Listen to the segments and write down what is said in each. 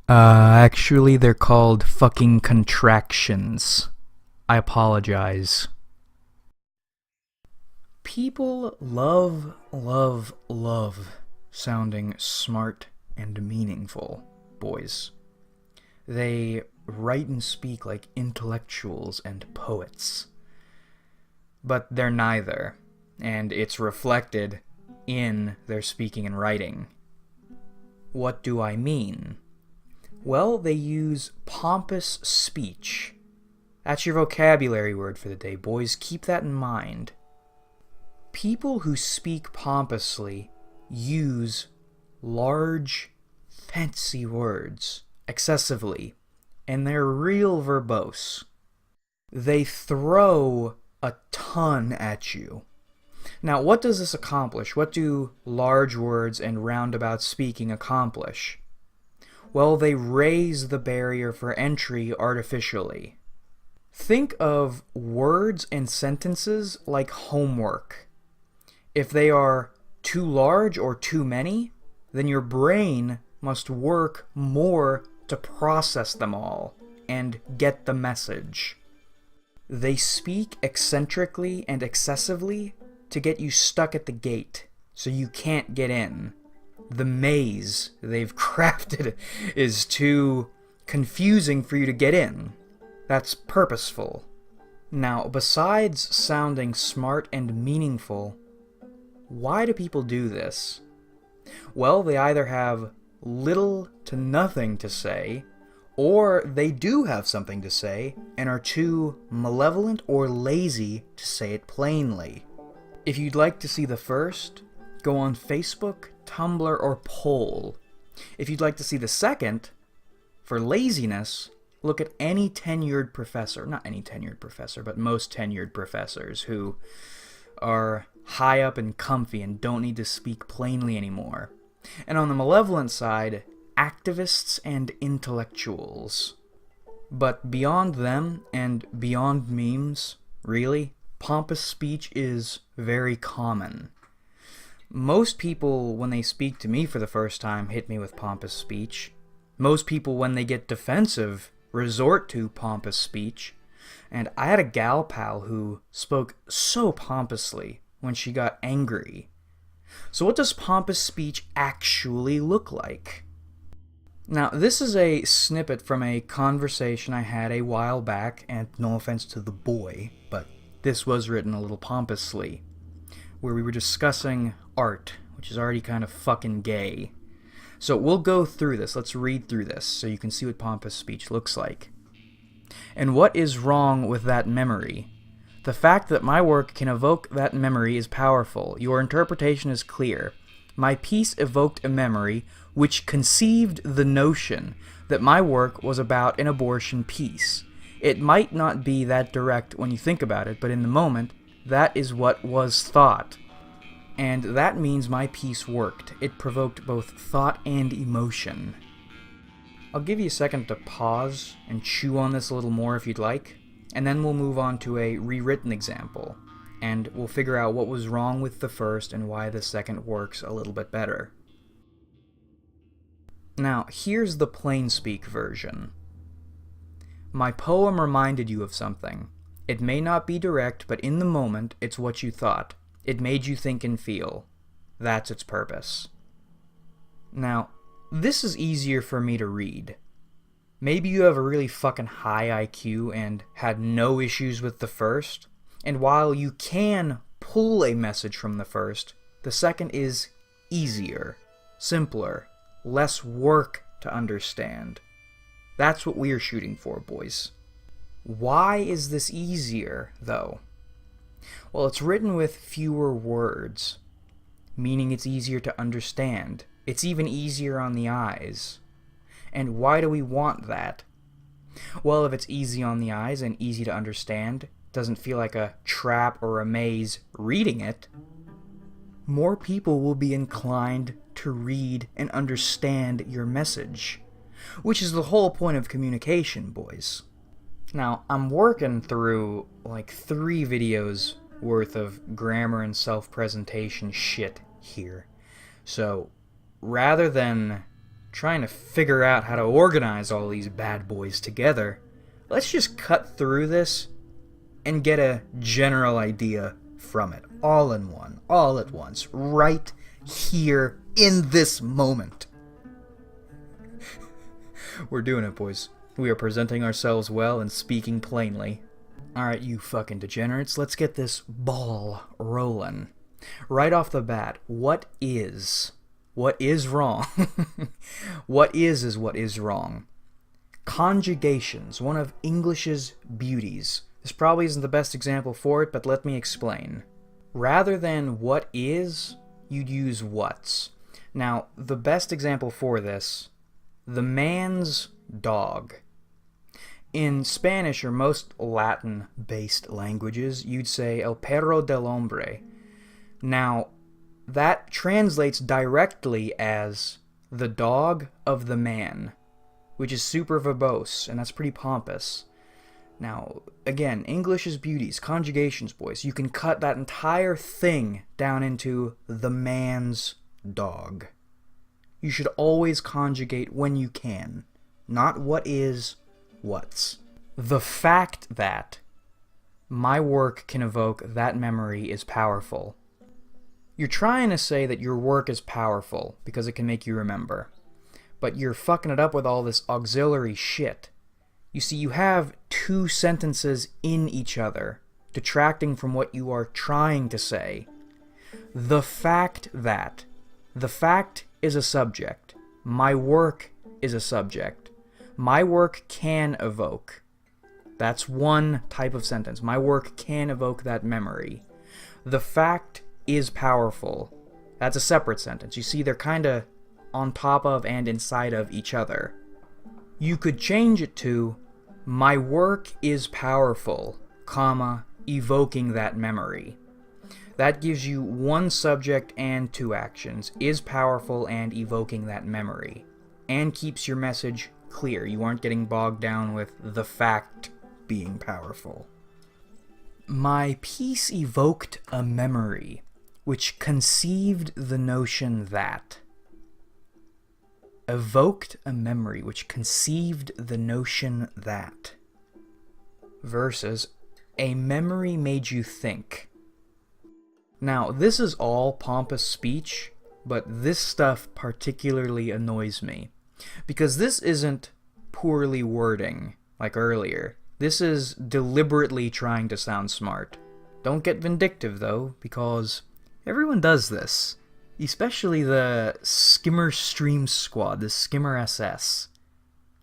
Actually, they're called fucking contractions. I apologize. People love sounding smart and meaningful, boys. They write and speak like intellectuals and poets. But they're neither, and it's reflected in their speaking and writing. What do I mean? Well, they use pompous speech. That's your vocabulary word for the day, boys. Keep that in mind. People who speak pompously use large, fancy words excessively, and they're real verbose. They throw a ton at you. Now, what does this accomplish? What do large words and roundabout speaking accomplish? Well, they raise the barrier for entry artificially. Think of words and sentences like homework. If they are too large or too many, then your brain must work more to process them all and get the message. They speak eccentrically and excessively to get you stuck at the gate, so you can't get in. The maze they've crafted is too confusing for you to get in. That's purposeful. Now, besides sounding smart and meaningful, why do people do this? Well, they either have little to nothing to say, or they do have something to say and are too malevolent or lazy to say it plainly. If you'd like to see the first, go on Facebook, Tumblr, or Poll. If you'd like to see the second, for laziness, look at any tenured professor, not any tenured professor, but most tenured professors who are high up and comfy and don't need to speak plainly anymore. And on the malevolent side, activists and intellectuals. But beyond them and beyond memes, really, pompous speech is very common. Most people, when they speak to me for the first time, hit me with pompous speech. Most people, when they get defensive, resort to pompous speech. And I had a gal pal who spoke so pompously when she got angry. So what does pompous speech actually look like? Now, this is a snippet from a conversation I had a while back, and no offense to the boy, but this was written a little pompously, where we were discussing art, which is already kind of fucking gay. So we'll go through this. Let's read through this so you can see what pompous speech looks like. And what is wrong with that memory? The fact that my work can evoke that memory is powerful. Your interpretation is clear. My piece evoked a memory which conceived the notion that my work was about an abortion piece. It might not be that direct when you think about it, but in the moment, that is what was thought. And that means my piece worked. It provoked both thought and emotion. I'll give you a second to pause and chew on this a little more if you'd like, and then we'll move on to a rewritten example, and we'll figure out what was wrong with the first and why the second works a little bit better. Now, here's the plain speak version. My poem reminded you of something. It may not be direct, but in the moment, it's what you thought. It made you think and feel. That's its purpose. Now, this is easier for me to read. Maybe you have a really fucking high IQ and had no issues with the first, and while you can pull a message from the first, the second is easier, simpler, less work to understand. That's what we're shooting for, boys. Why is this easier, though? Well, it's written with fewer words, meaning it's easier to understand. It's even easier on the eyes. And why do we want that? Well, if it's easy on the eyes and easy to understand, doesn't feel like a trap or a maze reading it, more people will be inclined to read and understand your message, which is the whole point of communication, boys. Now, I'm working through like 3 videos worth of grammar and self-presentation shit here. So, rather than trying to figure out how to organize all these bad boys together, let's just cut through this and get a general idea from it, all in one, all at once, right here in this moment. We're doing it, boys. We are presenting ourselves well and speaking plainly. Alright, you fucking degenerates, let's get this ball rolling. Right off the bat, what is wrong? What is what is wrong. Conjugations, one of English's beauties. This probably isn't the best example for it, but let me explain. Rather than what is, you'd use what's. Now, the best example for this, the man's dog. In Spanish or most Latin-based languages, you'd say el perro del hombre. Now, that translates directly as the dog of the man, which is super verbose, and that's pretty pompous. Now, again, English's beauties, conjugations, boys. You can cut that entire thing down into the man's dog. You should always conjugate when you can, not what is, what's. The fact that my work can evoke that memory is powerful. You're trying to say that your work is powerful because it can make you remember, but you're fucking it up with all this auxiliary shit. You see, you have two sentences in each other, detracting from what you are trying to say. The fact that. The fact is a subject. My work is a subject. My work can evoke. That's one type of sentence. My work can evoke that memory. The fact is powerful. That's a separate sentence. You see, they're kind of on top of and inside of each other. You could change it to, my work is powerful, comma, evoking that memory. That gives you one subject and two actions, is powerful and evoking that memory, and keeps your message clear. You aren't getting bogged down with the fact being powerful. My piece evoked a memory, which conceived the notion that. Evoked a memory which conceived the notion that. Versus, a memory made you think. Now, this is all pompous speech, but this stuff particularly annoys me. Because this isn't poorly wording, like earlier. This is deliberately trying to sound smart. Don't get vindictive, though, because everyone does this. Especially the Skimmer Stream Squad, the Skimmer SS.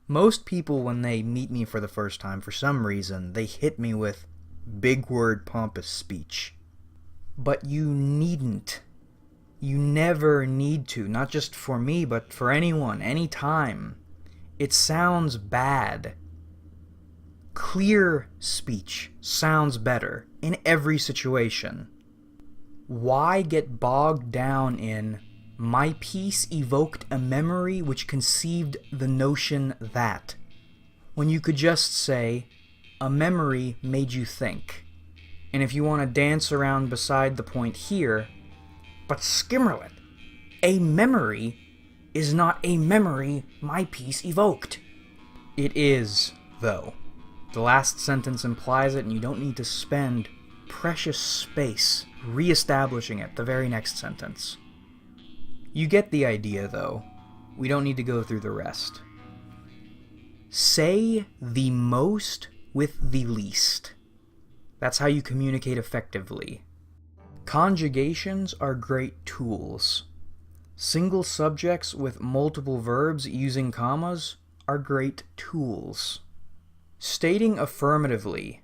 Most people, when they meet me for the first time, for some reason, they hit me with big word pompous speech. But you needn't. You never need to, not just for me, but for anyone, anytime. It sounds bad. Clear speech sounds better in every situation. Why get bogged down in, my piece evoked a memory which conceived the notion that, when you could just say, a memory made you think. And if you want to dance around beside the point here, but Skimmerlit, a memory is not a memory my piece evoked. It is, though. The last sentence implies it, and you don't need to spend precious space re-establishing it the very next sentence. You get the idea, though. We don't need to go through the rest. Say the most with the least. That's how you communicate effectively. Conjugations are great tools. Single subjects with multiple verbs using commas are great tools. Stating affirmatively,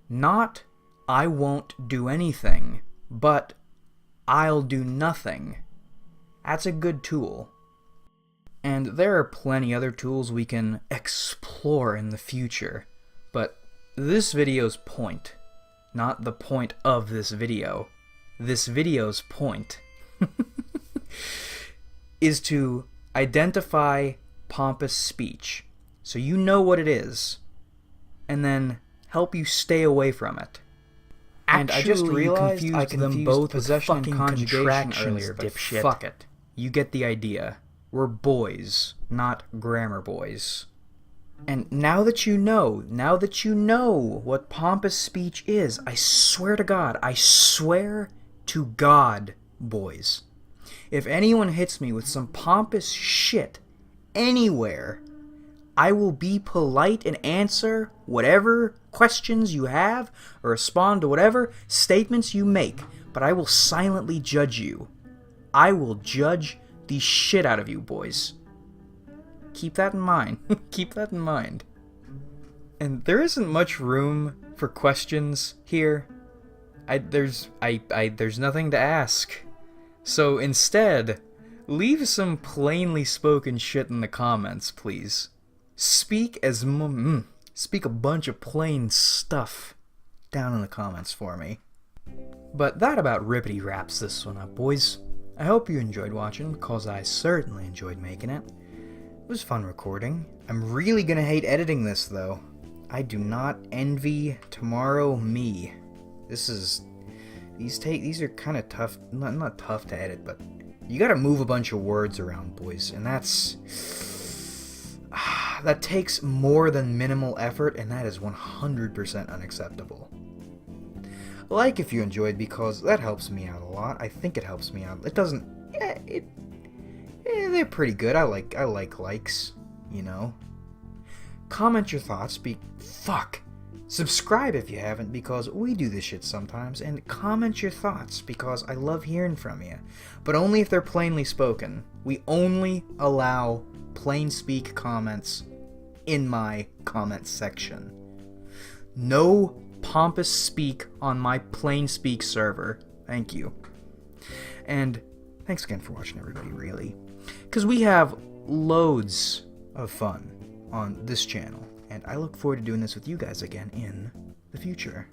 not I won't do anything, but I'll do nothing. That's a good tool. And there are plenty other tools we can explore in the future, but this video's point, not the point of this video's point, is to identify pompous speech, so you know what it is, and then help you stay away from it. And I just realized I confused them both possession and conjugation earlier, but fuck it. You get the idea. We're boys, not grammar boys. And now that you know what pompous speech is, I swear to God, boys, if anyone hits me with some pompous shit anywhere, I will be polite and answer whatever questions you have or respond to whatever statements you make, but I will silently judge you. I will judge the shit out of you, boys. Keep that in mind. Keep that in mind. And there isn't much room for questions here. There's nothing to ask. So instead, leave some plainly spoken shit in the comments, please. Speak a bunch of plain stuff down in the comments for me. But that about rippity wraps this one up, boys. I hope you enjoyed watching, because I certainly enjoyed making it. It was fun recording. I'm really gonna hate editing this, though. I do not envy tomorrow me. These are kind of tough, not tough to edit, but you gotta move a bunch of words around, boys, and that takes more than minimal effort, and that is 100% unacceptable. Like if you enjoyed, because that helps me out a lot. I think it helps me out. It doesn't, they're pretty good. I like likes, you know. Comment your thoughts. Subscribe if you haven't, because we do this shit sometimes. And comment your thoughts, because I love hearing from you. But only if they're plainly spoken. We only allow plain speak comments in my comment section. No pompous speak on my plain speak server. Thank you. And thanks again for watching, everybody, really. Because we have loads of fun on this channel, and I look forward to doing this with you guys again in the future.